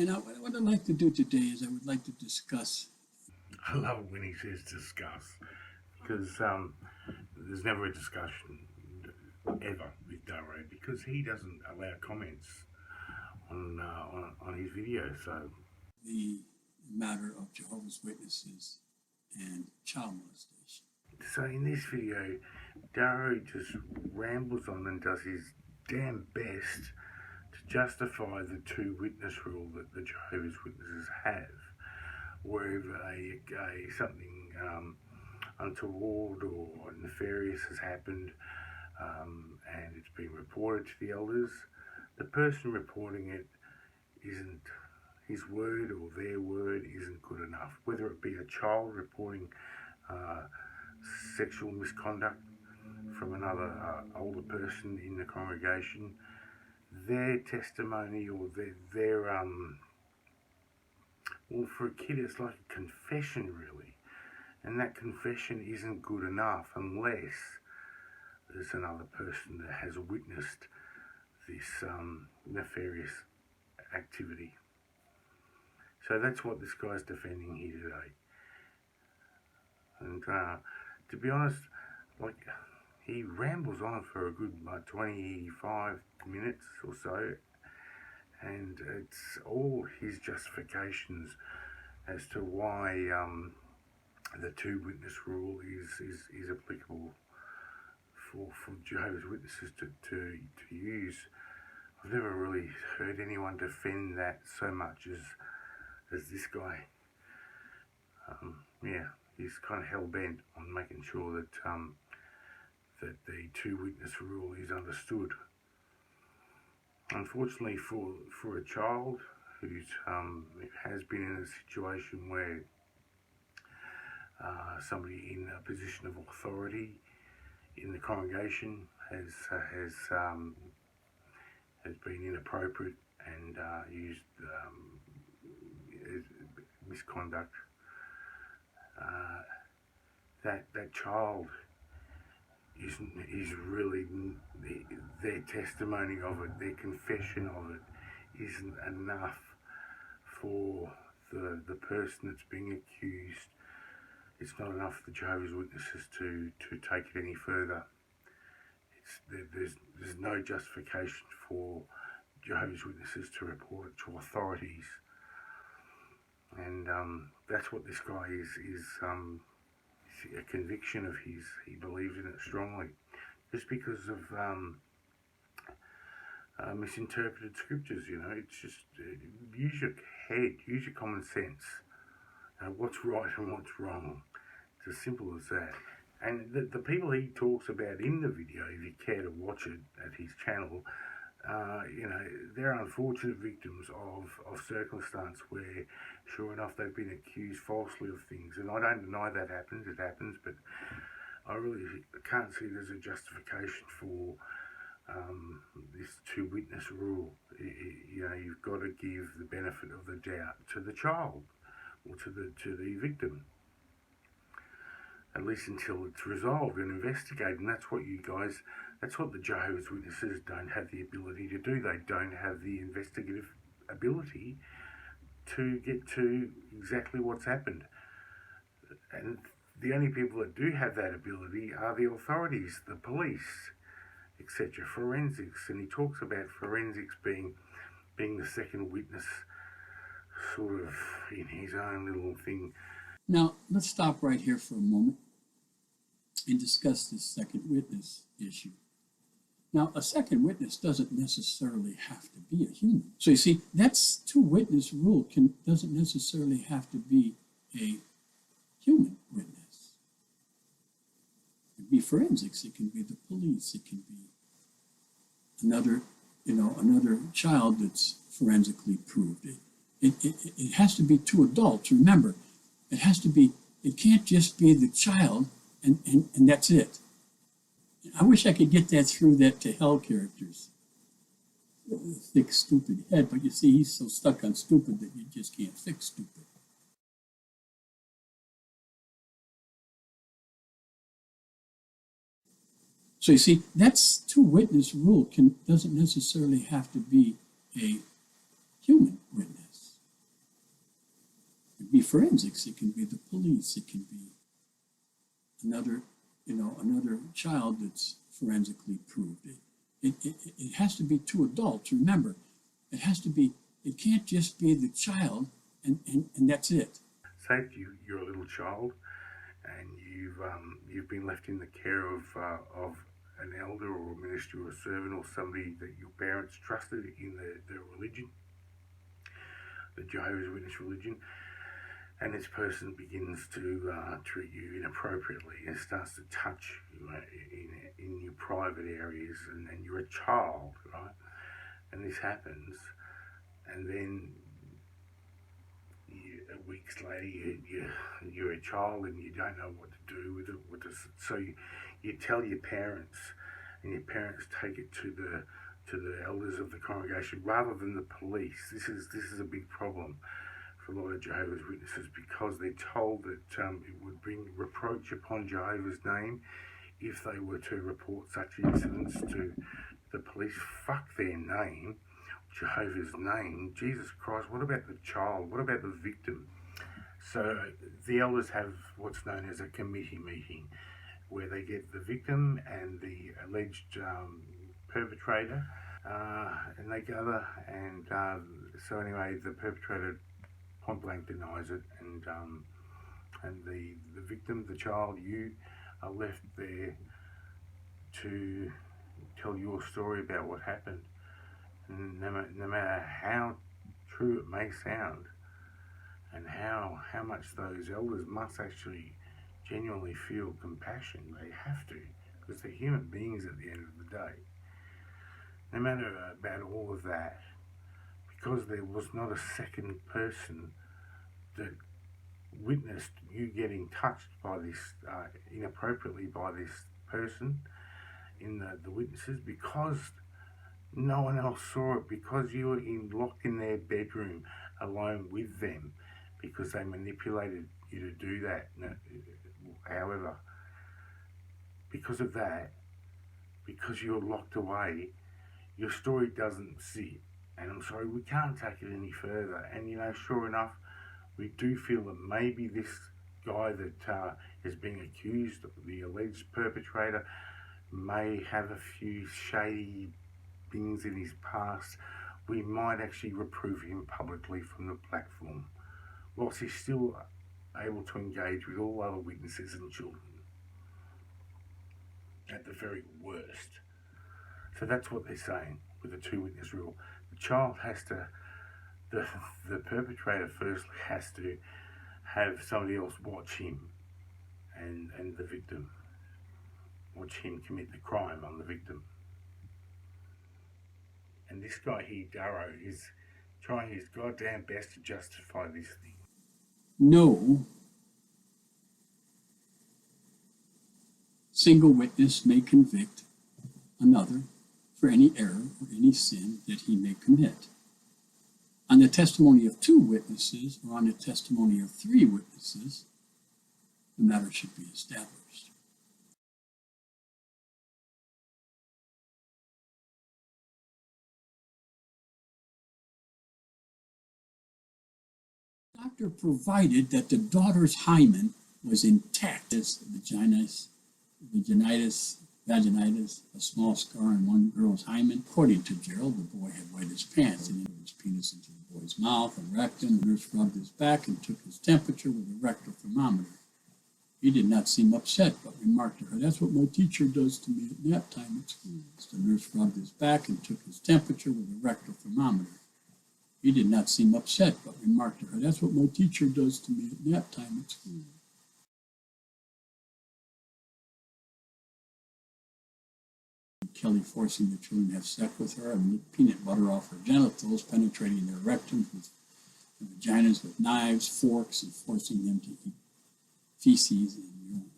And what I'd like to do today is I would like to discuss. I love it when he says discuss because there's never a discussion ever with Daro because he doesn't allow comments on his video. So The matter of Jehovah's Witnesses and child molestation. in this video, Daro just rambles on and does his damn best to justify the two witness rule that the Jehovah's Witnesses have, wherever something untoward or nefarious has happened, and it's been reported to the elders, the person reporting it isn't, his word or their word isn't good enough. Whether it be a child reporting uh, sexual misconduct from another older person in the congregation, their testimony or well, for a kid it's like a confession really, and that confession isn't good enough unless there's another person that has witnessed this nefarious activity. So that's what this guy's defending here today. And to be honest, like, he rambles on for a good 25 minutes or so, and it's all his justifications as to why the two witness rule is applicable for Jehovah's Witnesses to use. I've never really heard anyone defend that so much as this guy. Yeah, he's kind of hell bent on making sure that that the two witness rule is understood. Unfortunately, for a child who has been in a situation where somebody in a position of authority in the congregation has been inappropriate and used misconduct, that child is really, their testimony of it, their confession of it isn't enough for the person that's being accused. It's not enough for the Jehovah's Witnesses to take it any further. There's no justification for Jehovah's Witnesses to report it to authorities, and that's what this guy is a conviction of his. He believes in it strongly, just because of misinterpreted scriptures. It's just use your head, use your common sense. What's right and what's wrong. It's as simple as that. And the people he talks about in the video, if you care to watch it at his channel, they're unfortunate victims of circumstance where, sure enough, they've been accused falsely of things. And I don't deny that happens, it happens, but I really can't see there's a justification for this two witness rule. You've got to give the benefit of the doubt to the child or to the victim, at least until it's resolved and investigated. And that's what the Jehovah's Witnesses don't have the ability to do. They don't have the investigative ability to get to exactly what's happened. And the only people that do have that ability are the authorities, the police, etc., forensics. And he talks about forensics being the second witness, sort of in his own little thing. Now, let's stop right here for a moment and discuss this second witness issue. Now, a second witness doesn't necessarily have to be a human. So you see, that's two witness rule doesn't necessarily have to be a human witness. It can be forensics, it can be the police, it can be another child that's forensically proved. It has to be two adults. Remember, it can't just be the child and that's it. I wish I could get that through that to hell characters. Thick, stupid head, but you see, he's so stuck on stupid that you just can't fix stupid. So you see, that's two witness rule doesn't necessarily have to be a human witness. be forensics, it can be the police, it can be another child that's forensically proved. It has to be two adults. Remember, it can't just be the child and that's it. Say if you're a little child and you've been left in the care of an elder or a minister or a servant or somebody that your parents trusted in their religion, the Jehovah's Witness religion, and this person begins to treat you inappropriately and starts to touch you in your private areas, and you're a child, right? And this happens, and then weeks later you're a child and you don't know what to do with it. So you tell your parents, and your parents take it to the elders of the congregation rather than the police. This is a big problem for a lot of Jehovah's Witnesses, because they're told that it would bring reproach upon Jehovah's name if they were to report such incidents to the police. Fuck their name, Jehovah's name. Jesus Christ, what about the child? What about the victim? So the elders have what's known as a committee meeting, where they get the victim and the alleged perpetrator, and they gather, and so anyway, the perpetrator point blank denies it, and the victim, the child, you are left there to tell your story about what happened. And no matter how true it may sound, and how much those elders must actually genuinely feel compassion, they have to, because they're human beings at the end of the day. No matter about all of that, because there was not a second person that witnessed you getting touched by this inappropriately by this person in the witnesses, because no one else saw it, because you were locked in their bedroom alone with them, because they manipulated you to do that. However, because of that, because you're locked away, your story doesn't sit. And I'm sorry, we can't take it any further. And sure enough, we do feel that maybe this guy that is being accused, the alleged perpetrator, may have a few shady things in his past. We might actually reprove him publicly from the platform, whilst he's still able to engage with all other witnesses and children, at the very worst. So that's what they're saying with the two-witness rule. The child has to, the perpetrator firstly has to have somebody else watch him and the victim, watch him commit the crime on the victim. And this guy here, Daro, is trying his goddamn best to justify this thing. No single witness may convict another for any error or any sin that he may commit. On the testimony of two witnesses or on the testimony of three witnesses, the matter should be established. The doctor provided that the daughter's hymen was intact. As vaginitis, a small scar on one girl's hymen. According to Gerald, the boy had wet his pants and he put his penis into the boy's mouth and rectum. The nurse rubbed his back and took his temperature with a rectal thermometer. He did not seem upset, but remarked to her, "That's what my teacher does to me at nap time at school." The nurse rubbed his back and took his temperature with a rectal thermometer. He did not seem upset, but remarked to her, "That's what my teacher does to me at nap time at school." Kelly forcing the children to have sex with her and lick peanut butter off her genitals, penetrating their rectums with vaginas with knives, forks, and forcing them to eat feces and urine.